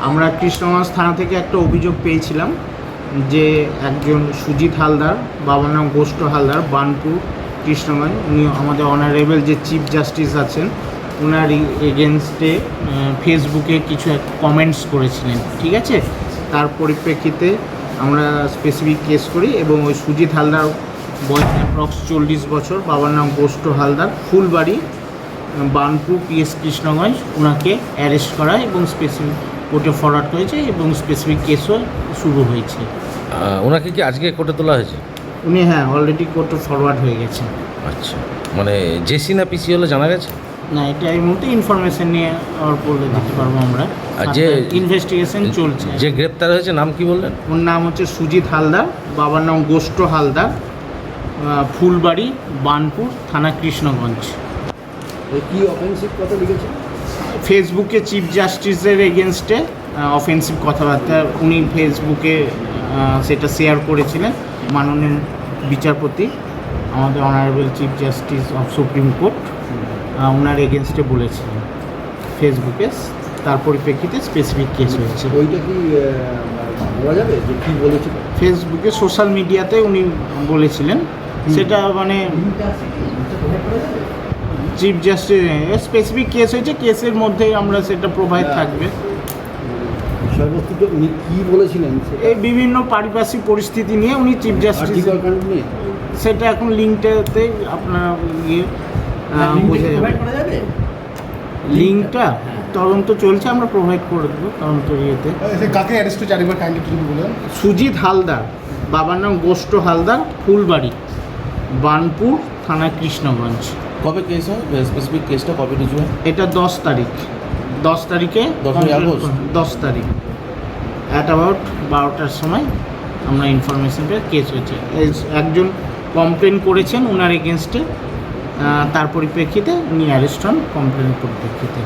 আমরা কৃষ্ণগঞ্জ থানা থেকে একটা অভিযোগ পেয়েছিলাম যে একজন সুজিত হালদার, বাবার নাম গোষ্ঠ হালদার, বানপুর কৃষ্ণগঞ্জ, উনি আমাদের অনারেবল যে চিফ জাস্টিস আছেন ওনার এগেনস্টে ফেসবুকে কিছু কমেন্টস করেছিলেন, ঠিক আছে। তার পরিপ্রেক্ষিতে আমরা স্পেসিফিক কেস করি এবং ওই সুজিত হালদার বয়স অ্যাপ্রক্স 40 বছর, বাবার নাম গোষ্ঠ হালদার, ফুলবাড়ি, বানপুর, পিএস কৃষ্ণগঞ্জ, ওনাকে অ্যারেস্ট করা এবং স্পেসিফিক কোর্টে ফরওয়ার্ড হয়েছে এবং স্পেসিফিক কেসও শুরু হয়েছে। ওনাকে কি আজকে কোর্টে তোলা হয়েছে? উনি অলরেডি কোর্টে ফরওয়ার্ড হয়ে গেছে। আচ্ছা, মানে জেসি না পিসি হলে জানা গেছে না, এটা এই মুহূর্তে ইনফরমেশন নিয়ে আর বলে দিতে পারবো আমরা। আর যে ইনভেস্টিগেশন চলছে। যে গ্রেপ্তার হয়েছে নাম কি বললেন? ওর নাম হচ্ছে সুজিত হালদার, বাবার নাম গোষ্ঠ হালদার, ফুলবাড়ি, বানপুর, থানা কৃষ্ণগঞ্জ। কি অফেন্সিভ কথা লিখেছে? ফেসবুকে চিফ জাস্টিসের এগেনস্টে অফেন্সিভ কথাবার্তা উনি ফেসবুকে সেটা শেয়ার করেছিলেন। মাননীয় বিচারপতি, আমাদের honourable chief justice of Supreme Court, ওনার এগেনস্টে বলেছিলেন ফেসবুকে। তার পরিপ্রেক্ষিতে স্পেসিফিক কেস হয়েছে। ওইটা কি বলা যাবে যে কী বলেছিল? ফেসবুকে সোশ্যাল মিডিয়াতে উনি বলেছিলেন, সেটা মানে চিফ জাস্টিস স্পেসিফিক কেস হয়েছে, কেসের মধ্যে আমরা সেটা প্রোভাইড থাকবে। বিষয়বস্তুটা উনি কী বলেছিলেন? এই বিভিন্ন পারিপার্শ্বিক পরিস্থিতি নিয়ে উনি চিফ জাস্টিস, নিয়ে সেটা এখন লিঙ্কটাতে আপনারা গিয়ে বোঝা যাবে। লিঙ্কটা তদন্ত চলছে, আমরা প্রোভাইড করে দেবো তদন্ত ইয়েতে। কাকে অ্যারেস্ট হয়েছে আরেকবার কাইন্ডলি একটু বলুন। সুজিত হালদার, বাবার নাম গোষ্ঠ হালদার, ফুলবাড়ি, বানপুর, থানা কৃষ্ণগঞ্জ। কবে কেস হয়? স্পেসিফিক কেসটা কবে রিজু হয়? এটা 10 তারিখ, 10 তারিখে 10ই আগস্ট? 10 তারিখ অ্যাট অ্যাবাউট 12টার সময় আমরা ইনফরমেশন পেয়ে কেস হয়েছে। একজন কমপ্লেন করেছেন ওনার এগেনস্টে, তার পরিপ্রেক্ষিতে উনি অ্যারেস্ট হন কমপ্লেনের পরিপ্রেক্ষিতে।